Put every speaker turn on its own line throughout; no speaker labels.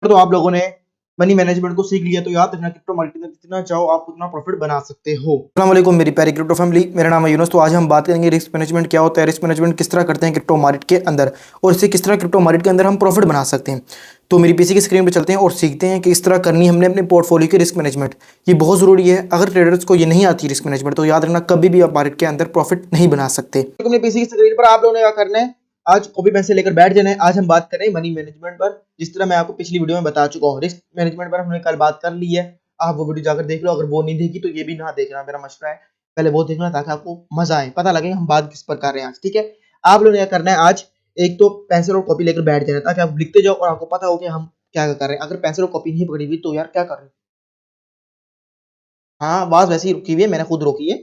तो आप लोगों ने मनी मैनेजमेंट को सीख लिया, तो याद रखना क्रिप्टो मार्केट में जितना चाहो आप उतना प्रॉफिट बना सकते हो। अस्सलाम वालेकुम मेरी प्यारी क्रिप्टो फैमिली, मेरा नाम है यूनुस। तो आज हम बात करेंगे रिस्क मैनेजमेंट क्या होता है, रिस्क मैनेजमेंट किस तरह करते हैं क्रिप्टो मार्केट के अंदर, और इससे किस तरह क्रिप्टो मार्केट के अंदर हम प्रॉफिट बना सकते हैं। तो मेरी पीसी की स्क्रीन पर चलते हैं और सीखते हैं कि इस तरह करनी हमने अपने पोर्टफोलियो की रिस्क मैनेजमेंट। ये बहुत ज़रूरी है। अगर ट्रेडर्स को ये नहीं आती रिस्क मैनेजमेंट, तो याद रखना कभी भी आप मार्केट के अंदर प्रॉफिट नहीं बना सकते। अपने पीसी की स्क्रीन पर आप लोगों ने क्या करना है, आज कॉपी पेन से लेकर बैठ जाना है। आज हम बात करें मनी मैनेजमेंट पर, जिस तरह मैं आपको पिछली वीडियो में बता चुका हूँ। रिस्क मैनेजमेंट पर हमने कल बात कर ली है, आप वो वीडियो जाकर देख लो। अगर वो नहीं देखी तो ये भी ना देखना, मेरा मशवरा है पहले वो देखना, ताकि आपको मजा आए, पता लगे हम बात किस पर कर रहे हैं आज। ठीक है, आप लोगों ने क्या करना है, आज एक तो पेंसिल और कॉपी लेकर बैठ जाना, ताकि आप लिखते जाओ और आपको पता हो कि हम क्या कर रहे हैं। अगर पेंसिल और कॉपी नहीं पकड़ी हुई तो यार क्या कर रहे हैं। हाँ, आवाज वैसे ही रुकी हुई है, मैंने खुद रोकी है।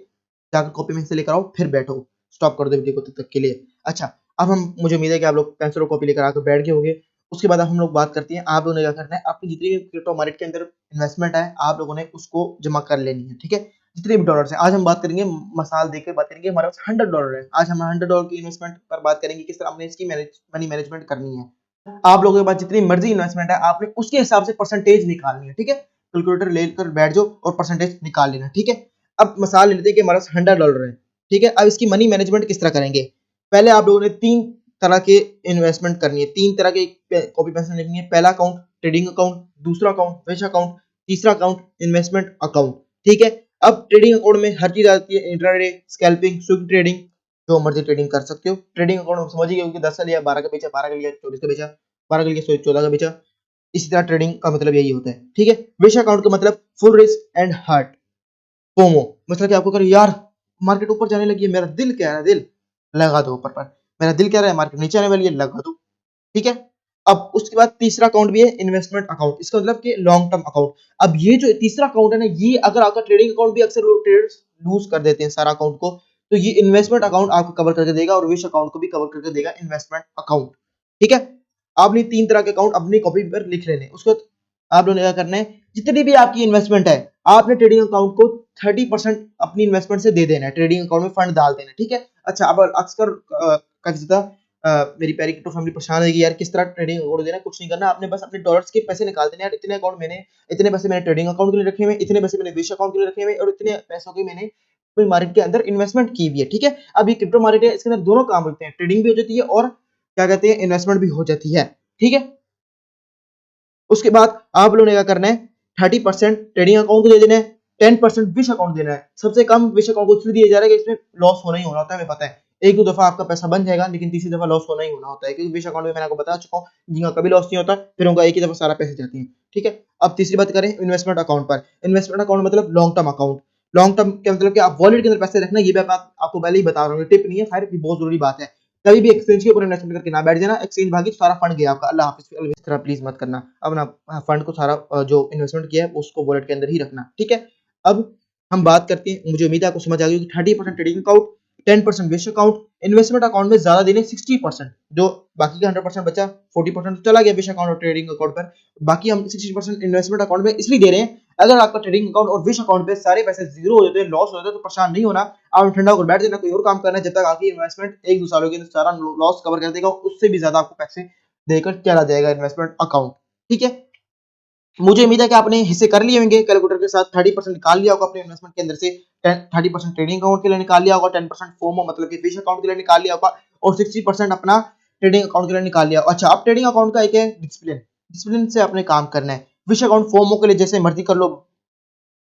जाकर कॉपी में से लेकर आओ, फिर बैठो। स्टॉप कर दो वीडियो को तब तक के लिए। अच्छा, अब हम मुझे उम्मीद है कि आप लोग पेंसिल और कॉपी लेकर आकर बैठ गए होंगे। उसके बाद अब हम लोग बात करते हैं, आप लोगों ने क्या करना है, अपनी जितनी भी क्रिप्टो मार्केट के अंदर इन्वेस्टमेंट है, आप लोगों ने उसको जमा कर लेनी है। ठीक है, जितने भी डॉलर है। आज हम बात करेंगे, मसाल देकर बात करेंगे, हमारे पास $100 है। आज हम $100 की इन्वेस्टमेंट पर बात करेंगे, किस तरह हमने इसकी मनी मैनेजमेंट करनी है। आप लोगों के पास जितनी मर्जी इन्वेस्टमेंट है, आपने उसके हिसाब से परसेंटेज निकालनी है। ठीक है, कैलकुलेटर लेकर बैठ जाओ और परसेंटेज निकाल लेना। ठीक है, अब मिसाल लेते हैं कि हमारे पास $100 है। ठीक है, अब इसकी मनी मैनेजमेंट किस तरह करेंगे। पहले आप लोगों ने 3 तरह के इन्वेस्टमेंट करनी है, 3 तरह के कॉपी पेंसिल लिखनी है। पहला अकाउंट ट्रेडिंग अकाउंट, दूसरा अकाउंट विश अकाउंट, तीसरा अकाउंट इन्वेस्टमेंट अकाउंट। ठीक है, अब ट्रेडिंग अकाउंट में हर चीज आती है, इंट्राडे, स्कैल्पिंग, स्विंग ट्रेडिंग, जो मर्जी ट्रेडिंग कर सकते हो। ट्रेडिंग अकाउंट में समझिए, क्योंकि 10 का लिया 12 का बेचा, 12 का लिया 24 का बेचा, 12 का लिया 14 का बेचा। इसी तरह ट्रेडिंग का मतलब यही होता है। ठीक है, विश अकाउंट का मतलब full risk and heart FOMO, मतलब कि आपको करो यार मार्केट ऊपर जाने लगी है, मेरा दिल कह रहा है, दिल लगा दो ऊपर पर, मेरा दिल कह रहा है मार्केट नीचे आने वाली है, लगा दो। ठीक है, अब उसके बाद तीसरा अकाउंट भी है इन्वेस्टमेंट अकाउंट, इसका मतलब कि लॉन्ग टर्म अकाउंट। अब ये जो तीसरा अकाउंट है ना, ये अगर आपका ट्रेडिंग अकाउंट भी अक्सर लोग ट्रेडर्स लूज कर देते हैं सारा अकाउंट को, तो ये इन्वेस्टमेंट अकाउंट आपको कवर करके देगा, और विश अकाउंट को भी कवर करके देगा इन्वेस्टमेंट अकाउंट। ठीक है, आपने 3 तरह के अकाउंट अपनी कॉपी पर लिख लेने। उसको आप लोगों ने क्या करना है, जितनी भी आपकी इन्वेस्टमेंट है, आपने ट्रेडिंग अकाउंट को 30% अपनी इन्वेस्टमेंट से दे देना है, ट्रेडिंग अकाउंट में फंड डाल देना है। ठीक है, अच्छा, अब अक्सर मेरी प्यारी क्रिप्टो फैमिली परेशान है कि यार किस तरह ट्रेडिंग अकाउंट देना है। कुछ नहीं करना, आपने बस अपने डॉलर्स के पैसे निकाल देने। यार इतने अकाउंट मैंने, इतने पैसे मैंने ट्रेडिंग अकाउंट के लिए रखे हुए, इतने पैसे मैंने विश अकाउंट के लिए रखे हुए, और इतने पैसों की मैंने मार्केट के अंदर इन्वेस्टमेंट की हुई है। ठीक है, अब ये क्रिप्टो मार्केट है, इसके अंदर दोनों काम होते हैं, ट्रेडिंग भी हो जाती है और क्या कहते हैं इन्वेस्टमेंट भी हो जाती है। ठीक है, उसके बाद आप लोगों ने क्या करना है, 30% ट्रेडिंग अकाउंट को दे देना है, 10% विश अकाउंट देना है। सबसे कम विश अकाउंट को इसलिए दिया जा रहा है कि इसमें लॉस होना ही होना होता है, हमें पता है। एक दो दफा आपका पैसा बन जाएगा, लेकिन तीसरी दफा लॉस होना ही होना होता है, क्योंकि विश अकाउंट में मैंने आपको बता चुका हूँ, जिनका कभी लॉस नहीं होता, फिर उनका एक ही दफा सारा पैसे जाते हैं। ठीक है, अब तीसरी बात करें इन्वेस्टमेंट अकाउंट पर। इन्वेस्टमेंट अकाउंट मतलब long term account. Long term के मतलब कि आप वॉलेट के अंदर पैसे रखना, ये भी आपको पहले ही बता रहा हूँ, टिप नहीं है, खैर बहुत जरूरी बात है। कभी भी एक्सचेंज के ऊपर इन्वेस्टमेंट करके ना बैठ जाना, एक्सचेंज भागी तो सारा फंड गया आपका, अल्लाह हाफिज। इस तरह प्लीज मत करना। अब ना फंड को सारा जो इन्वेस्टमेंट किया है उसको वॉलेट के अंदर ही रखना। ठीक है, अब हम बात करते हैं, मुझे उम्मीद है आपको समझ आ गई कि 30% trading account, 10% wish account, investment account में ज्यादा देने 60%, जो बाकी का 100% बचा 40% तो चला गया विश अकाउंट और ट्रेडिंग अकाउंट पर, बाकी हम 60% इन्वेस्टमेंट अकाउंट में इसलिए दे रहे हैं। अगर आपका ट्रेडिंग अकाउंट और विश अकाउंट पे सारे पैसे जीरो हो जाते हैं, लॉस हो जाते हैं, तो परेशान नहीं होना, आप ठंडा होकर बैठ जाना, कोई और काम करना है, जब तक आपकी इन्वेस्टमेंट 1-2 सालों के अंदर सारा लॉस कवर कर देगा, उससे भी ज्यादा आपको पैसे देकर चला जाएगा इन्वेस्टमेंट अकाउंट। ठीक है, मुझे उम्मीद है कि आपने हिस्से कर लिए होंगे कैलकुलेटर के साथ, 30% निकाल लिया होगा अपने इन्वेस्टमेंट के अंदर से, 30% ट्रेडिंग अकाउंट के लिए निकाल लिया होगा, 10% फोमो मतलब कि फिश अकाउंट के लिए निकाल लिया होगा, और 60% अपना ट्रेडिंग अकाउंट के लिए निकाल लिया। अच्छा, अब ट्रेडिंग अकाउंट का एक है डिसिप्लिन, डिसिप्लिन से आपने काम करना है। फिश अकाउंट फोमो के लिए जैसे मर्जी कर लो,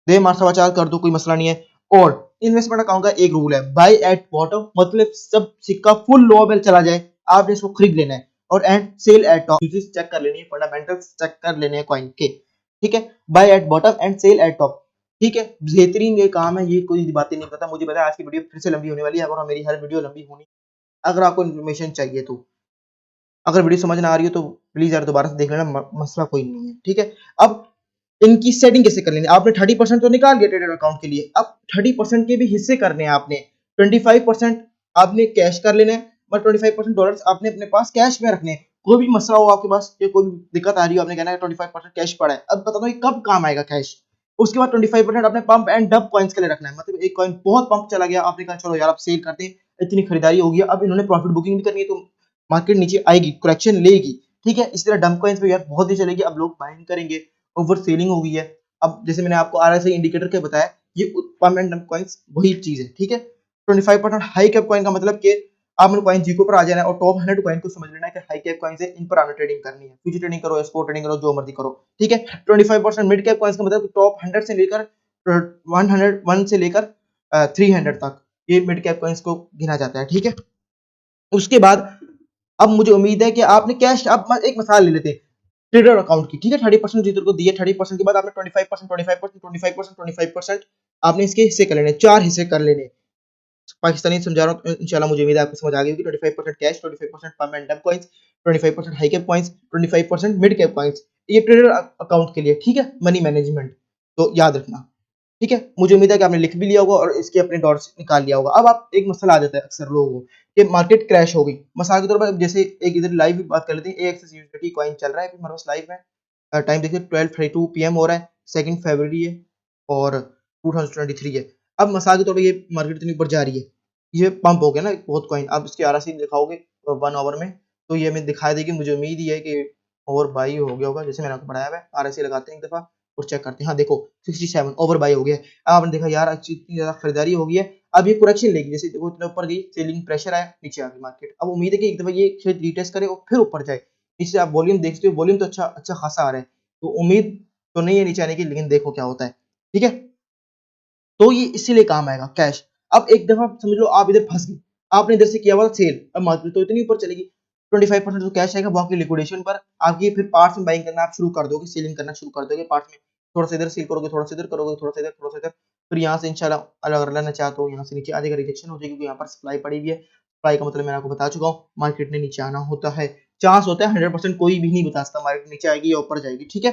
दे मार सवा चार कर दो, कोई मसला नहीं है। और इन्वेस्टमेंट अकाउंट का एक रूल है, बाय एट बॉटम, मतलब सब सिक्का फुल लो बेल चला जाए आपने इसको खरीद लेना है, और and sell at top, check कर लेनी है, फंडामेंटल्स चेक कर लेने हैं कॉइन के। ठीक है, buy at bottom and sell at top. ठीक है, बेहतरीन ये काम है, ये कोई बातें नहीं करता। मुझे पता है आज की वीडियो फिर से लंबी होने वाली है, और मेरी हर वीडियो लंबी होनी, अगर आपको इन्फॉर्मेशन चाहिए तो, अगर वीडियो समझ ना आ रही हो तो प्लीज यार दोबारा से देख लेना, मसला कोई नहीं है। ठीक है, अब इनकी सेटिंग कैसे कर लेनी है, आपने 30% तो निकाल दिया ट्रेडर अकाउंट के लिए, अब 30% के भी हिस्से करने हैं आपने। 25% आपने कैश कर लेना है, और 25% डॉलर्स आपने अपने पास कैश में रखने हैं। कोई भी मसला हो आपके पास या कोई भी दिक्कत आ रही हो, आपने कहना है 25% कैश पड़ा है, अब बता दो कब काम आएगा कैश। उसके बाद 25% आपने पंप एंड डब कॉइन्स के लिए रखना है, मतलब एक कॉइन बहुत पंप चला गया, आपने कहा चलो यार आप सेल करते हैं, इतनी खरीदारी होगी, अब इन्होंने प्रॉफिट बुकिंग भी करनी है, तो मार्केट नीचे आएगी, करेक्शन लेगी, ठीक है। इसी तरह डंप कॉइन्स पे यार बहुत ही चलेगी, अब लोग बाइंग करेंगे, ओवर सेलिंग हो गई है। अब जैसे मैंने आपको आरएसआई इंडिकेटर के बताया, ये पम्प एंड डंप कॉइन्स वही चीज है, ठीक है। 25% हाई कैप कॉइन का मतलब कि आपने कॉइन जीको पर आ जाना है और टॉप 100 कॉइन को समझ लेना है कि हाई कैप कॉइन्स है, इन पर आपने ट्रेडिंग करनी है, फ्यूचर ट्रेडिंग करो, स्पॉट ट्रेडिंग करो, जो मर्जी करो, ठीक है। 25% मिड कैप कॉइन्स का मतलब टॉप 100 से लेकर 101 से लेकर 300 तक ये मिड कैप कॉइन्स को गिना जाता है, ठीक है। उसके बाद अब मुझे उम्मीद है कि आपने कैश, अब एक मिसाल ले लेते हैं ट्रेडर अकाउंट की, ठीक है। 30% जीतर को दिए, 30% के बाद आपने 25%, 25%, 25%, 25% आपने इसके हिस्से कर लेने, 4 हिस्से कर लेने। पाकिस्तानी समझा रहा हूँ, इंशाल्लाह मुझे उम्मीद है आपको समझ आ गई होगी। 25% cash, 25% pump and dump coins, 25% high cap coins, 25% mid cap coins, ये ट्रेडर अकाउंट के लिए, ठीक है, मनी मैनेजमेंट। तो याद रखना, ठीक है। मुझे उम्मीद है कि आपने लिख भी लिया होगा और इसके अपने डॉट्स निकाल लिया होगा। अब आप एक मसला आ जाता है अक्सर लोगों को कि मार्केट क्रैश हो गई, मिसाल के तौर पर जैसे एक इधर लाइव भी बात कर लेते हैं, एएक्स यूएसडी कॉइन चल रहा है हमारे पास लाइव में, टाइम देखिए 12:32 पीएम हो रहा है, 2 फरवरी है और 2023 है। अब मिसाल के तौर पर ये मार्केट इतनी ऊपर जा रही है, ये पंप हो गया ना बहुत कॉइन, आप इसके आरएसआई दिखाओगे 1 आवर में तो ये हमें दिखाई देगी। मुझे उम्मीद ही है कि ओवर बाई हो गया होगा, जैसे मैंने आपको बताया है। आरएसआई लगाते हैं एक दफा और चेक करते हैं, हाँ देखो 67 ओवर बाई हो गया। अब आपने देखा यार इतनी ज्यादा खरीदारी हो गई है, अब ये करेक्शन लेगी, जैसे वो इतना ऊपर गई, सेलिंग प्रेशर आया, नीचे आ गई मार्केट। अब उम्मीद है कि एक दफा ये शायद रीटेस्ट करे और फिर ऊपर जाए। नीचे आप वॉल्यूम देखते हो, वॉल्यूम तो अच्छा अच्छा खासा आ रहा है, तो उम्मीद तो नहीं है नीचे आने की, लेकिन देखो क्या होता है, ठीक है। तो ये इसीलिए काम आएगा कैश। अब एक दफा समझ लो आप इधर फंस गए, आपने इधर से किया हुआ सेल, अब मार्केट तो इतनी ऊपर चलेगी, 25% तो कैश आएगा, बाकी लिक्विडेशन पर आपकी फिर पार्ट्स में बाइंग करना आप शुरू कर दोगे, सेलिंग करना शुरू कर दोगे पार्ट्स में। थोड़ा सा इधर सेल करोगे, थोड़ा सा इधर करोगे, थोड़ा सा इधर, थोड़ा सा इधर, फिर यहाँ से इंशाल्लाह अगर अल्लाह ने चाहा तो यहाँ से नीचे आ जाएगा, रिजेक्शन हो जाएगी क्योंकि यहाँ पर सप्लाई पड़ी हुई है। सप्लाई का मतलब मैंने आपको बता चुका हूँ, मार्केट ने नीचे आना होता है, चांस होता है, 100% कोई भी नहीं बता सकता मार्केट नीचे आएगी या ऊपर जाएगी, ठीक है।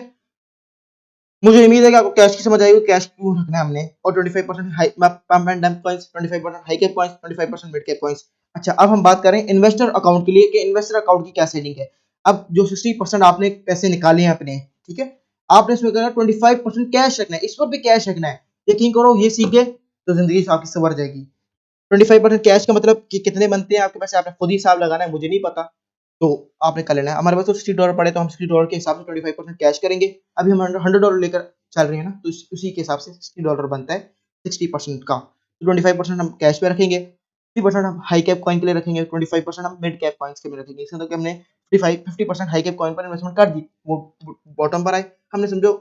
मुझे उम्मीद है कि आपको कैश की समझ आएगी, कैश क्यों रखना है हमने, और 25% high pump and dump coins, 25% high cap coins, 25% mid cap coins. अच्छा, अब हम बात करें इन्वेस्टर अकाउंट के लिए कि इन्वेस्टर अकाउंट की क्या सेटिंग है। अब जो 60% आपने पैसे निकाले हैं अपने, ठीक है, आपने इसमें करना 25% कैश रखना है, इस पर भी कैश रखना है। यकीन करो ये सीख गए तो जिंदगी आपकी सवर जाएगी। 25% कैश का मतलब कि कितने बनते हैं आपके पैसे, आपने खुद ही हिसाब लगाना है, मुझे नहीं पता, तो आपने कर लेना है। हमारे पास तो $60 पड़े, तो हम $60 के हिसाब से 25% कैश करेंगे। अभी हम $100 लेकर चल रहे हैं ना, तो उसी के हिसाब से $60 बनता है 60% का। तो 25% हम कैश पे रखेंगे, 50% हम हाई कैप कॉइन के लिए रखेंगे, 25% हम मिड कैप कॉइन्स के लिए रखेंगे। इसका मतलब कि हमने 50% हाई कैप कॉइन पर इन्वेस्टमेंट कर दी, वो बॉटम पर आए, हमने समझो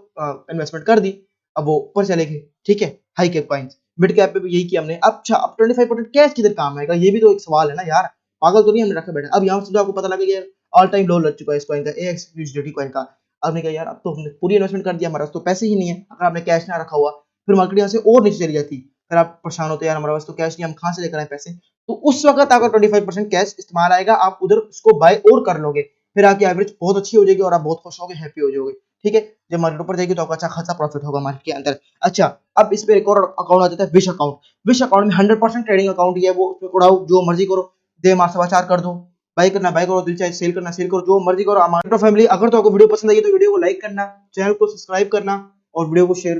इन्वेस्टमेंट कर दी, अब वो ऊपर चले गए, ठीक है, high cap coins. Mid cap पे भी यही किया हमने। अच्छा, अब 25% कैश किधर काम आएगा, ये भी तो एक सवाल है ना यार, पागल तो नहीं हमने रखा बैठा। अब यहाँ से आपको पता लगा कि यार ऑल टाइम लो लग चुका है इस कॉइन का, एएक्सयूएसडी कॉइन का। आपने कहा यार अब तो हमने पूरी इन्वेस्टमेंट कर दिया, हमारे पास तो पैसे ही नहीं है। अगर आपने कैश ना रखा हुआ, फिर मार्केट यहाँ से और नीचे चली जाती, फिर आप परेशान होते यार हमारे पास तो कैश नहीं, हम कहाँ से लेकर आए पैसे। तो उस वक्त आपका 25% कैश इस्तेमाल आएगा, आप उधर उसको बाय और कर लोगे, फिर आपकी एवरेज बहुत अच्छी हो जाएगी और आप बहुत खुश होगे, हैप्पी हो जाओगे, ठीक है। जब मार्केट ऊपर जाएगी तो आपका अच्छा खासा प्रॉफिट होगा मार्केट के अंदर। अच्छा, अब इस पे एक और अकाउंट आ जाता है विश अकाउंट। विश अकाउंट में 100% ट्रेडिंग अकाउंट ही है, वो उसमें उड़ाओ जो मर्जी करो, दे मार सवा चार कर दो, बाय करना बाय करो, दिल चाहे सेल करना सेल करो, जो मर्जी करो। हमारे फैमिली, अगर तो आपको वीडियो पसंद आई तो वीडियो को लाइक करना, चैनल को सब्सक्राइब करना और वीडियो को शेयर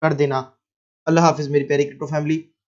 कर देना। अल्लाह हाफिज मेरी प्यारी क्रिप्टो फैमिली।